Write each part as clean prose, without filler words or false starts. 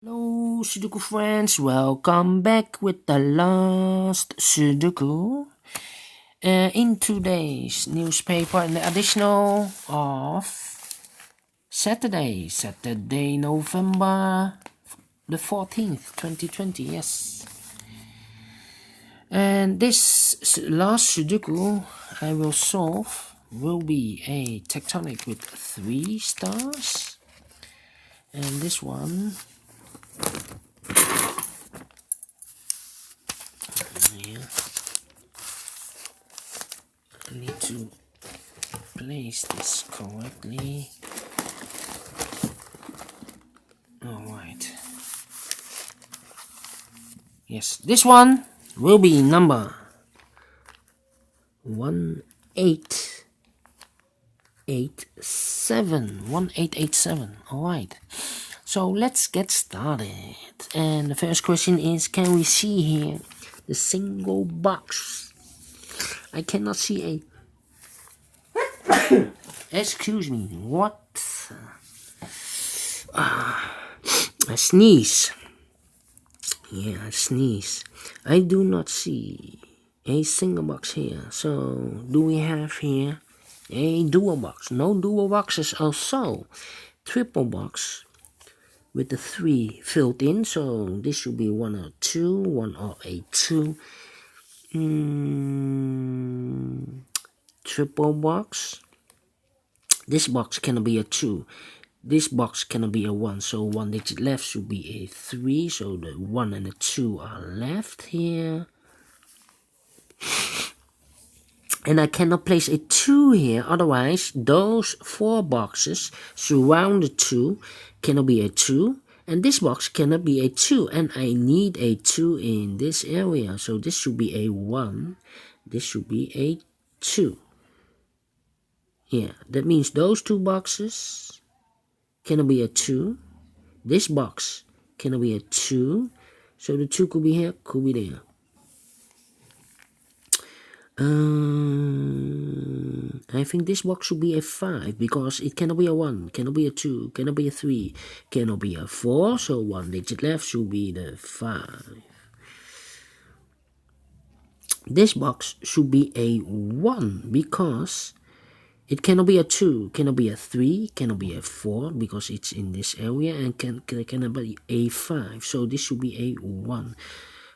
Hello, Sudoku friends. Welcome back with the last Sudoku. In today's newspaper, an additional of Saturday, November the 14th, 2020. Yes. And this last Sudoku I will solve will be a tectonic with 3 stars. And this one, yeah, I need to place this correctly. Alright. Yes, this one will be number 1887. Alright. So let's get started. And the first question is, can we see here the single box? I cannot see a excuse me, what? A sneeze. Yeah, a sneeze. I do not see a single box here. So do we have here a dual box? No dual boxes also. Triple box with the 3 filled in. So this should be 1 or 2, 1 or a 2. Triple box. This box cannot be a 2. This box cannot be a 1, so 1 digit left should be a 3, so the 1 and the 2 are left here. And I cannot place a 2 here, otherwise those 4 boxes surround the 2 cannot be a 2. And this box cannot be a 2, and I need a 2 in this area, so this should be a 1, this should be a 2. Yeah, that means those 2 boxes cannot be a 2. This box cannot be a 2. So the 2 could be here, could be there. I think this box should be a 5 because it cannot be a 1, cannot be a 2, cannot be a 3, cannot be a 4. So 1 digit left should be the 5. This box should be a 1 because it cannot be a 2, cannot be a 3, cannot be a 4 because it's in this area, and cannot be a 5. So this should be a 1.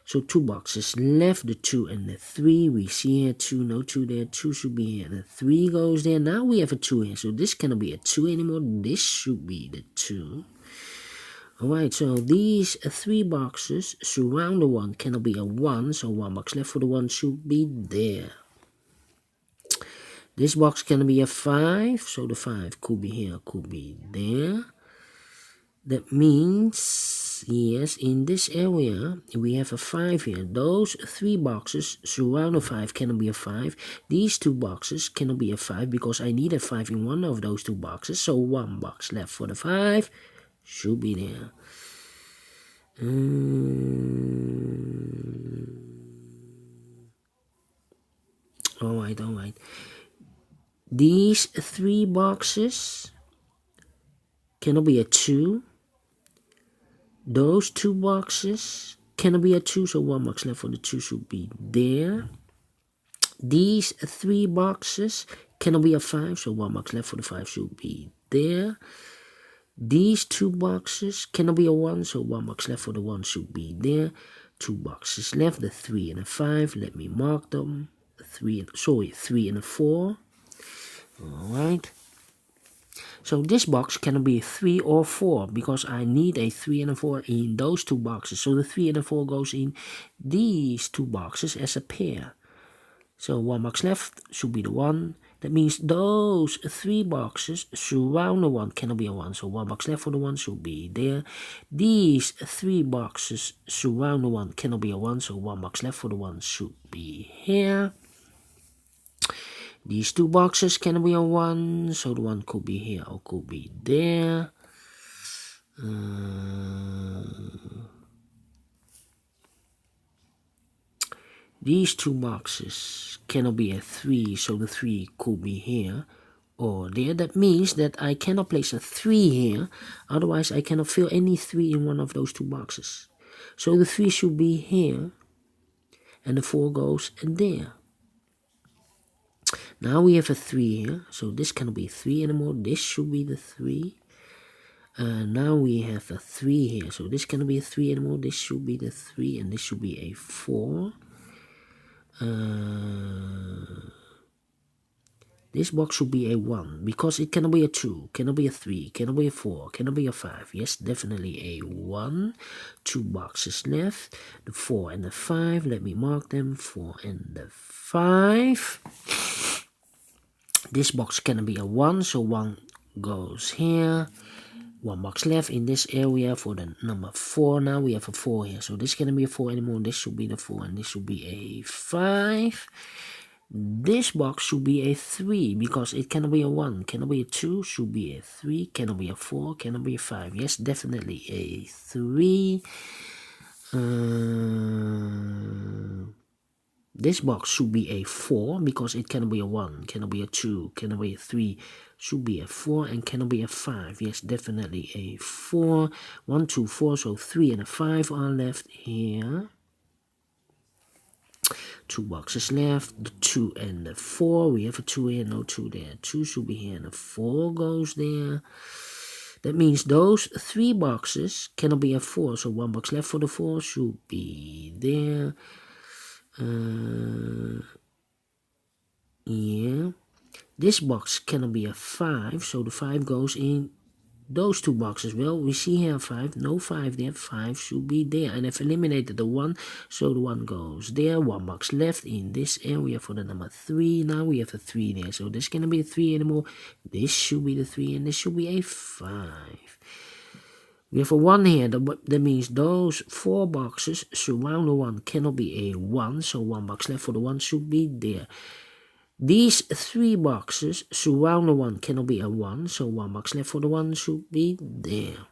So 2 boxes left, the 2 and the 3. We see here 2, no 2 there, 2 should be here, the 3 goes there. Now we have a 2 here, so this cannot be a 2 anymore. This should be the 2. Alright, so these 3 boxes surround the 1, cannot be a 1, so 1 box left for the 1 should be there. This box can be a 5, so the 5 could be here, could be there. That means, yes, in this area, we have a 5 here. Those 3 boxes surround a 5, cannot be a 5. These 2 boxes cannot be a 5 because I need a 5 in one of those 2 boxes. So 1 box left for the 5 should be there. Alright. These 3 boxes cannot be a 2. Those 2 boxes cannot be a 2, so 1 box left for the 2 should be there. These 3 boxes cannot be a 5, so 1 box left for the 5 should be there. These 2 boxes cannot be a 1, so 1 box left for the 1 should be there. 2 boxes left, the 3 and the 5. Let me mark them. 3 and a 4. Alright. So this box cannot be 3 or 4 because I need a 3 and a 4 in those 2 boxes. So the 3 and the 4 goes in these 2 boxes as a pair. So 1 box left should be the 1. That means those 3 boxes surround the 1, cannot be a 1. So 1 box left for the 1 should be there. These 3 boxes surround the 1, cannot be a 1. So 1 box left for the 1 should be here. These 2 boxes cannot be a 1, so the 1 could be here or could be there. These 2 boxes cannot be a 3, so the 3 could be here or there. That means that I cannot place a 3 here, otherwise I cannot fill any 3 in one of those 2 boxes. So the 3 should be here, and the 4 goes in there. Now we have a 3 here, so this cannot be 3 anymore. This should be the 3. Now we have a 3 here, so this cannot be a 3 anymore. This should be the 3, and this should be a 4. This box should be a 1, because it cannot be a 2, cannot be a 3, cannot be a 4, cannot be a 5. Yes, definitely a 1. 2 boxes left, the 4 and the 5. Let me mark them, 4 and the 5. This box cannot be a 1, so 1 goes here. 1 box left in this area for the number 4. Now we have a 4 here, so this cannot be a 4 anymore. This should be the 4, and this should be a 5. This box should be a 3, because it cannot be a 1, cannot be a 2, should be a 3, cannot be a 4, cannot be a 5. Yes, definitely a 3. This box should be a 4, because it cannot be a 1, cannot be a 2, cannot be a 3, should be a 4, and cannot be a 5. Yes, definitely a 4. 1, 2, 4, so 3 and a 5 are left here. 2 boxes left, the 2 and the 4. We have a 2 here, no 2 there. 2 should be here, and the 4 goes there. That means those 3 boxes cannot be a 4, so 1 box left for the 4 should be there. Yeah. This box cannot be a 5, so the 5 goes in those 2 boxes. Well, we see here 5, no 5 there, 5 should be there, and I've eliminated the 1, so the 1 goes there. 1 box left in this area for the number 3. Now we have a 3 there, so this cannot be a 3 anymore. This should be the 3, and this should be a 5. We have a 1 here, that means those 4 boxes surround the 1 cannot be a 1, so 1 box left for the 1 should be there. These 3 boxes surround the 1 cannot be a 1, so 1 box left for the 1 should be there.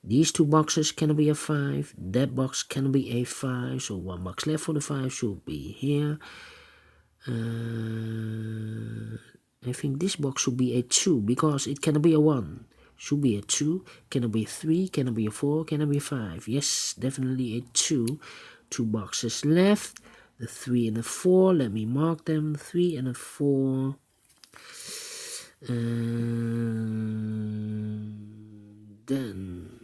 These 2 boxes cannot be a 5, that box cannot be a 5, so 1 box left for the 5 should be here. I think this box should be a 2, because it cannot be a 1. Should be a 2, cannot be a 3, cannot be a 4, cannot be a 5. Yes, definitely a 2. 2 boxes left. The 3 and the 4, let me mark them, 3 and a 4. Then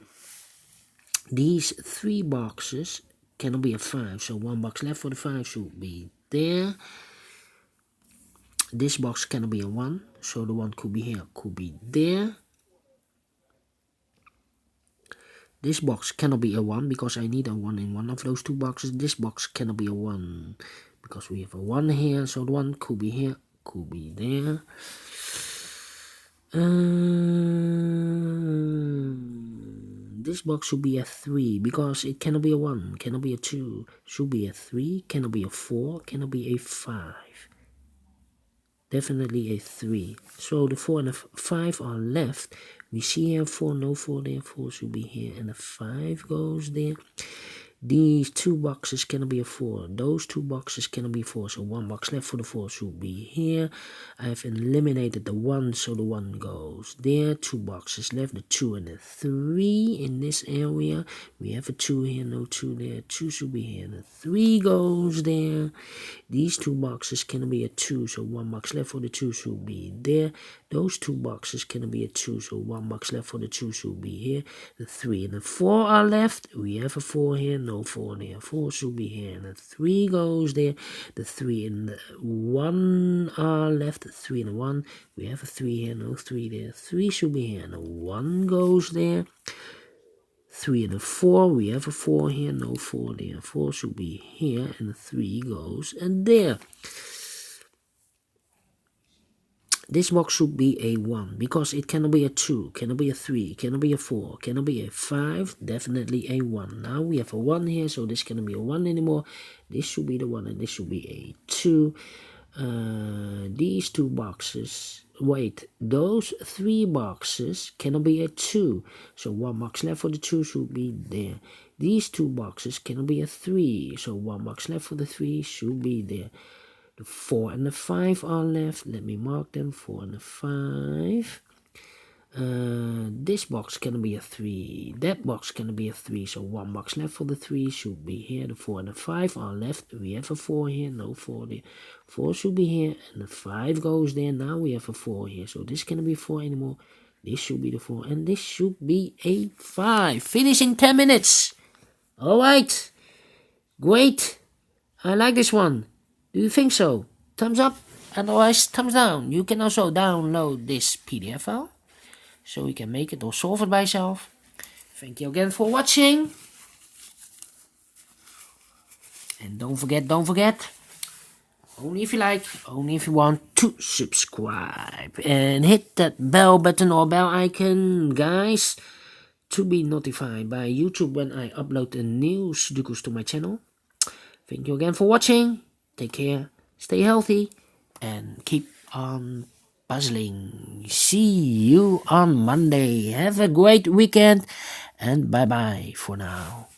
these 3 boxes cannot be a 5, so 1 box left for the 5 should be there. This box cannot be a 1, so the 1 could be here, could be there. This box cannot be a 1, because I need a 1 in one of those 2 boxes. This box cannot be a 1, because we have a 1 here, so the 1 could be here, could be there. This box should be a 3, because it cannot be a 1, cannot be a 2, should be a 3, cannot be a 4, cannot be a 5. Definitely a 3. So the 4 and the 5 are left. We see here 4, no 4 there, 4 should be here, and the 5 goes there. These 2 boxes cannot be a 4. Those 2 boxes cannot be 4, so 1 box left for the 4 should be here. I have eliminated the 1, so the 1 goes there. 2 boxes left, the 2 and the 3 in this area. We have a 2 here, no 2 there. 2 should be here, and the 3 goes there. These 2 boxes cannot be a 2, so 1 box left for the 2 should be there. Those 2 boxes cannot be a 2, so 1 box left for the 2 should be here. The 3 and the 4 are left. We have a 4 here, no 4 there. 4 should be here, and the 3 goes there. The 3 and the 1 are left. The 3 and the 1. We have a 3 here, no 3 there. 3 should be here, and the 1 goes there. 3 and a 4, we have a 4 here, no 4 there. 4 should be here, and the 3 goes and there. This box should be a 1, because it cannot be a 2, cannot be a 3, cannot be a 4, cannot be a 5, definitely a 1. Now we have a 1 here, so this cannot be a 1 anymore. This should be the 1, and this should be a 2. These 2 boxes, wait, those 3 boxes cannot be a 2, so 1 box left for the 2 should be there. These 2 boxes cannot be a 3, so 1 box left for the 3 should be there. The 4 and the 5 are left. Let me mark them. 4 and the 5. This box can be a 3. That box can be a 3. So 1 box left for the 3 should be here. The 4 and the 5 are left. We have a 4 here. No 4 there. 4 should be here. And the 5 goes there. Now we have a 4 here. So this cannot be 4 anymore. This should be the 4. And this should be a 5. Finish in 10 minutes. Alright. Great. I like this one. Do you think so? Thumbs up. Otherwise, thumbs down. You can also download this PDF file, so you can make it or solve it by yourself. Thank you again for watching. And don't forget, only if you like, only if you want, to subscribe. And hit that bell button or bell icon, guys, to be notified by YouTube when I upload a new Sudokus to my channel. Thank you again for watching. Take care, stay healthy, and keep on puzzling. See you on Monday. Have a great weekend, and bye bye for now.